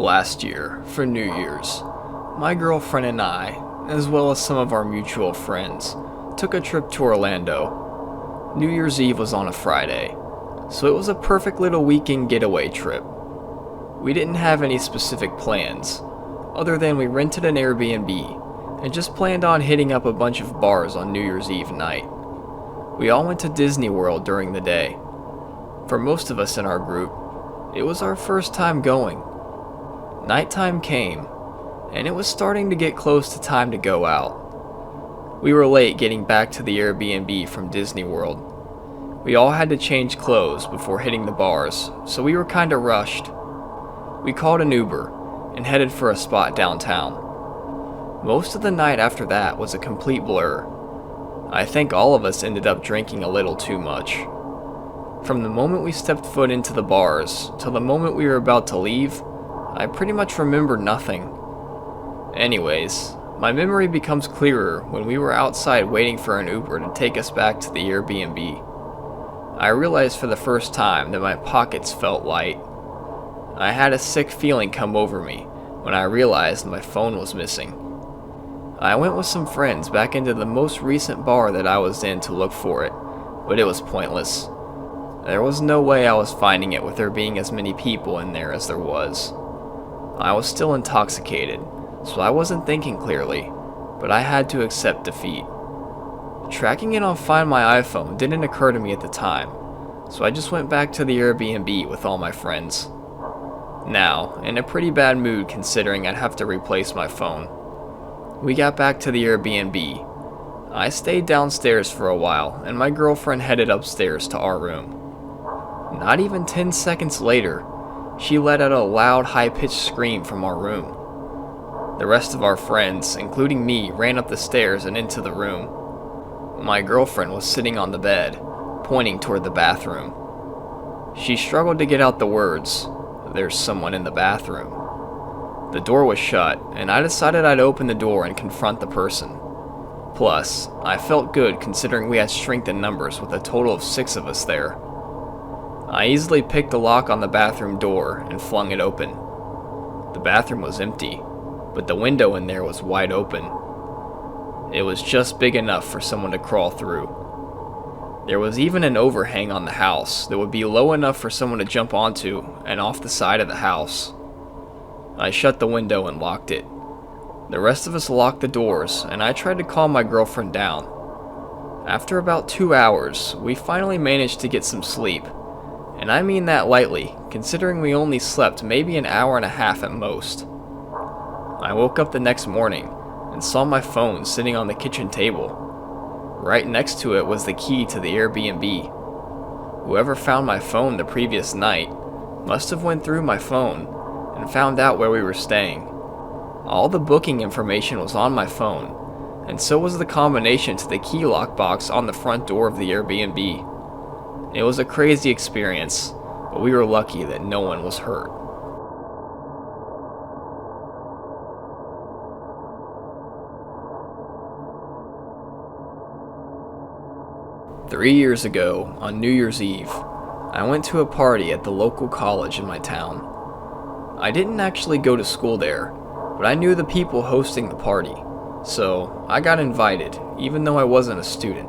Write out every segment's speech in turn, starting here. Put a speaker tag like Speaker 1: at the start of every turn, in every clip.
Speaker 1: Last year, for New Year's, my girlfriend and I, as well as some of our mutual friends, took a trip to Orlando. New Year's Eve was on a Friday, so it was a perfect little weekend getaway trip. We didn't have any specific plans, other than we rented an Airbnb and just planned on hitting up a bunch of bars on New Year's Eve night. We all went to Disney World during the day. For most of us in our group, it was our first time going. Nighttime came, and it was starting to get close to time to go out. We were late getting back to the Airbnb from Disney World. We all had to change clothes before hitting the bars, so we were kinda rushed. We called an Uber and headed for a spot downtown. Most of the night after that was a complete blur. I think all of us ended up drinking a little too much. From the moment we stepped foot into the bars till the moment we were about to leave, I pretty much remember nothing. Anyways, my memory becomes clearer when we were outside waiting for an Uber to take us back to the Airbnb. I realized for the first time that my pockets felt light. I had a sick feeling come over me when I realized my phone was missing. I went with some friends back into the most recent bar that I was in to look for it, but it was pointless. There was no way I was finding it with there being as many people in there as there was. I was still intoxicated, so I wasn't thinking clearly, but I had to accept defeat. Tracking it on Find My iPhone didn't occur to me at the time, so I just went back to the Airbnb with all my friends. Now, in a pretty bad mood considering I'd have to replace my phone. We got back to the Airbnb. I stayed downstairs for a while, and my girlfriend headed upstairs to our room. Not even 10 seconds later, she let out a loud, high-pitched scream from our room. The rest of our friends, including me, ran up the stairs and into the room. My girlfriend was sitting on the bed, pointing toward the bathroom. She struggled to get out the words, "There's someone in the bathroom." The door was shut, and I decided I'd open the door and confront the person. Plus, I felt good considering we had strength in numbers with a total of 6 of us there. I easily picked the lock on the bathroom door and flung it open. The bathroom was empty, but the window in there was wide open. It was just big enough for someone to crawl through. There was even an overhang on the house that would be low enough for someone to jump onto and off the side of the house. I shut the window and locked it. The rest of us locked the doors, and I tried to calm my girlfriend down. After about 2 hours, we finally managed to get some sleep. And I mean that lightly, considering we only slept maybe an hour and a half at most. I woke up the next morning and saw my phone sitting on the kitchen table. Right next to it was the key to the Airbnb. Whoever found my phone the previous night must have went through my phone and found out where we were staying. All the booking information was on my phone, and so was the combination to the key lock box on the front door of the Airbnb. It was a crazy experience, but we were lucky that no one was hurt. Three years ago, on New Year's Eve, I went to a party at the local college in my town. I didn't actually go to school there, but I knew the people hosting the party, so I got invited, even though I wasn't a student.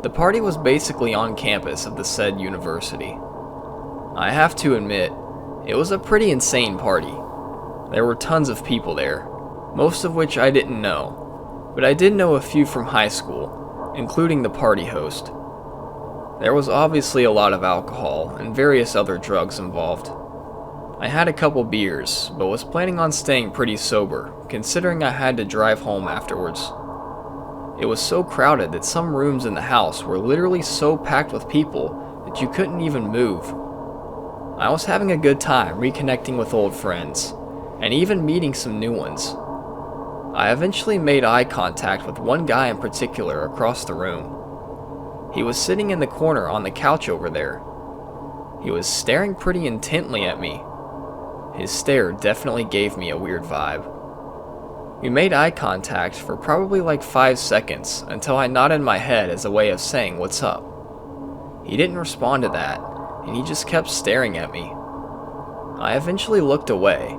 Speaker 1: The party was basically on campus of the said university. I have to admit, it was a pretty insane party. There were tons of people there, most of which I didn't know, but I did know a few from high school, including the party host. There was obviously a lot of alcohol and various other drugs involved. I had a couple beers, but was planning on staying pretty sober, considering I had to drive home afterwards. It was so crowded that some rooms in the house were literally so packed with people that you couldn't even move. I was having a good time reconnecting with old friends, and even meeting some new ones. I eventually made eye contact with one guy in particular across the room. He was sitting in the corner on the couch over there. He was staring pretty intently at me. His stare definitely gave me a weird vibe. We made eye contact for probably like 5 seconds until I nodded my head as a way of saying what's up. He didn't respond to that, and he just kept staring at me. I eventually looked away.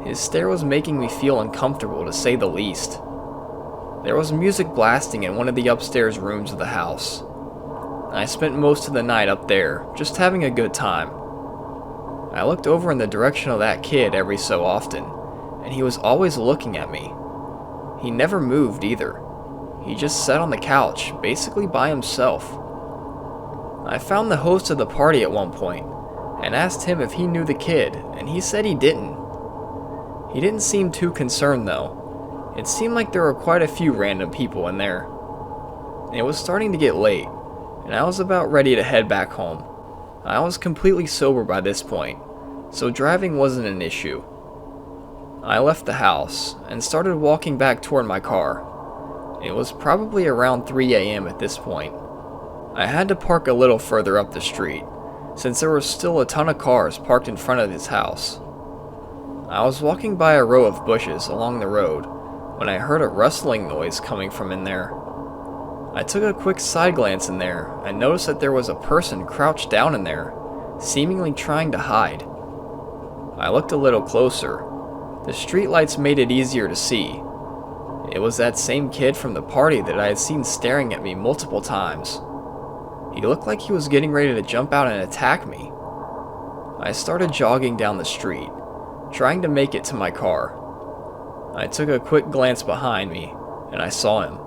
Speaker 1: His stare was making me feel uncomfortable, to say the least. There was music blasting in one of the upstairs rooms of the house. I spent most of the night up there, just having a good time. I looked over in the direction of that kid every so often, and he was always looking at me. He never moved either. He just sat on the couch, basically by himself. I found the host of the party at one point, and asked him if he knew the kid, and he said he didn't. He didn't seem too concerned though. It seemed like there were quite a few random people in there. It was starting to get late, and I was about ready to head back home. I was completely sober by this point, so driving wasn't an issue. I left the house and started walking back toward my car. It was probably around 3 a.m. at this point. I had to park a little further up the street, since there were still a ton of cars parked in front of his house. I was walking by a row of bushes along the road when I heard a rustling noise coming from in there. I took a quick side glance in there and noticed that there was a person crouched down in there, seemingly trying to hide. I looked a little closer. The streetlights made it easier to see. It was that same kid from the party that I had seen staring at me multiple times. He looked like he was getting ready to jump out and attack me. I started jogging down the street, trying to make it to my car. I took a quick glance behind me, and I saw him.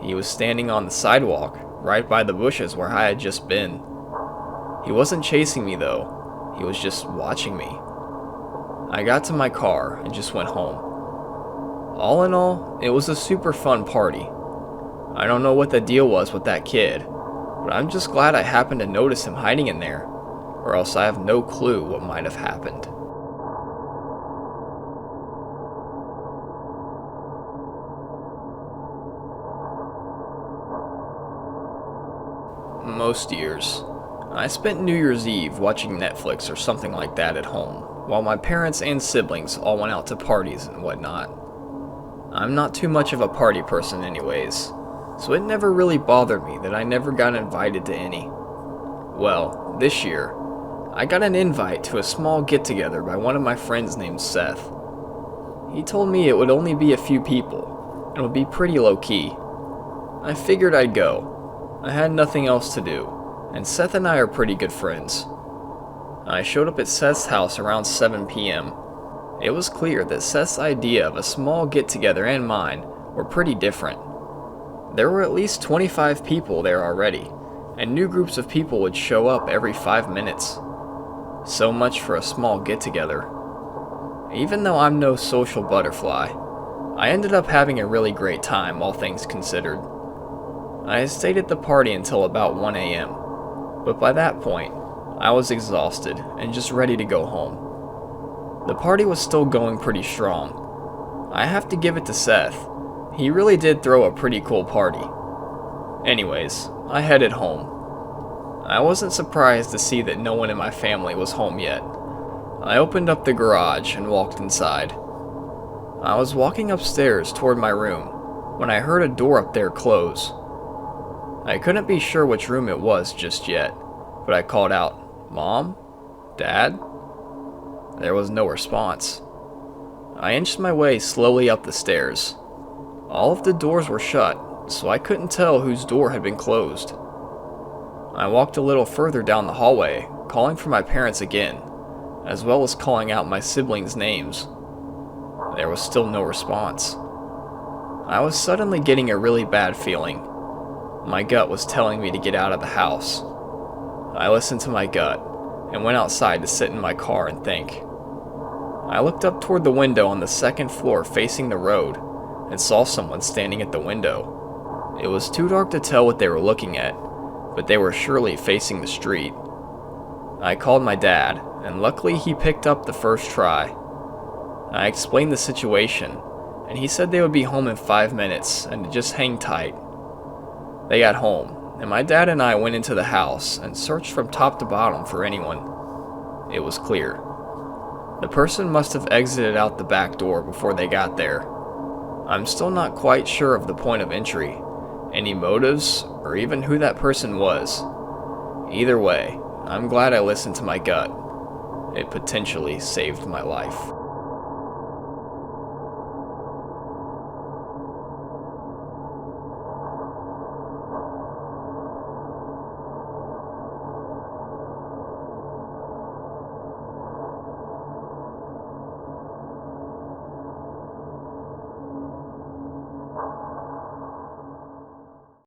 Speaker 1: He was standing on the sidewalk, right by the bushes where I had just been. He wasn't chasing me though, he was just watching me. I got to my car and just went home. All in all, it was a super fun party. I don't know what the deal was with that kid, but I'm just glad I happened to notice him hiding in there, or else I have no clue what might have happened. Most years, I spent New Year's Eve watching Netflix or something like that at home, while my parents and siblings all went out to parties and whatnot. I'm not too much of a party person anyways, so it never really bothered me that I never got invited to any. Well, this year, I got an invite to a small get-together by one of my friends named Seth. He told me it would only be a few people, and would be pretty low-key. I figured I'd go. I had nothing else to do, and Seth and I are pretty good friends. I showed up at Seth's house around 7 p.m. It was clear that Seth's idea of a small get-together and mine were pretty different. There were at least 25 people there already, and new groups of people would show up every 5 minutes. So much for a small get-together. Even though I'm no social butterfly, I ended up having a really great time, all things considered. I had stayed at the party until about 1 a.m., but by that point, I was exhausted and just ready to go home. The party was still going pretty strong. I have to give it to Seth. He really did throw a pretty cool party. Anyways, I headed home. I wasn't surprised to see that no one in my family was home yet. I opened up the garage and walked inside. I was walking upstairs toward my room when I heard a door up there close. I couldn't be sure which room it was just yet, but I called out, "Mom? Dad?" There was no response. I inched my way slowly up the stairs. All of the doors were shut, so I couldn't tell whose door had been closed. I walked a little further down the hallway, calling for my parents again, as well as calling out my siblings' names. There was still no response. I was suddenly getting a really bad feeling. My gut was telling me to get out of the house. I listened to my gut and went outside to sit in my car and think. I looked up toward the window on the second floor facing the road and saw someone standing at the window. It was too dark to tell what they were looking at, but they were surely facing the street. I called my dad, and luckily he picked up the first try. I explained the situation, and he said they would be home in 5 minutes and to just hang tight. They got home, and my dad and I went into the house and searched from top to bottom for anyone. It was clear. The person must have exited out the back door before they got there. I'm still not quite sure of the point of entry, any motives, or even who that person was. Either way, I'm glad I listened to my gut. it potentially saved my life.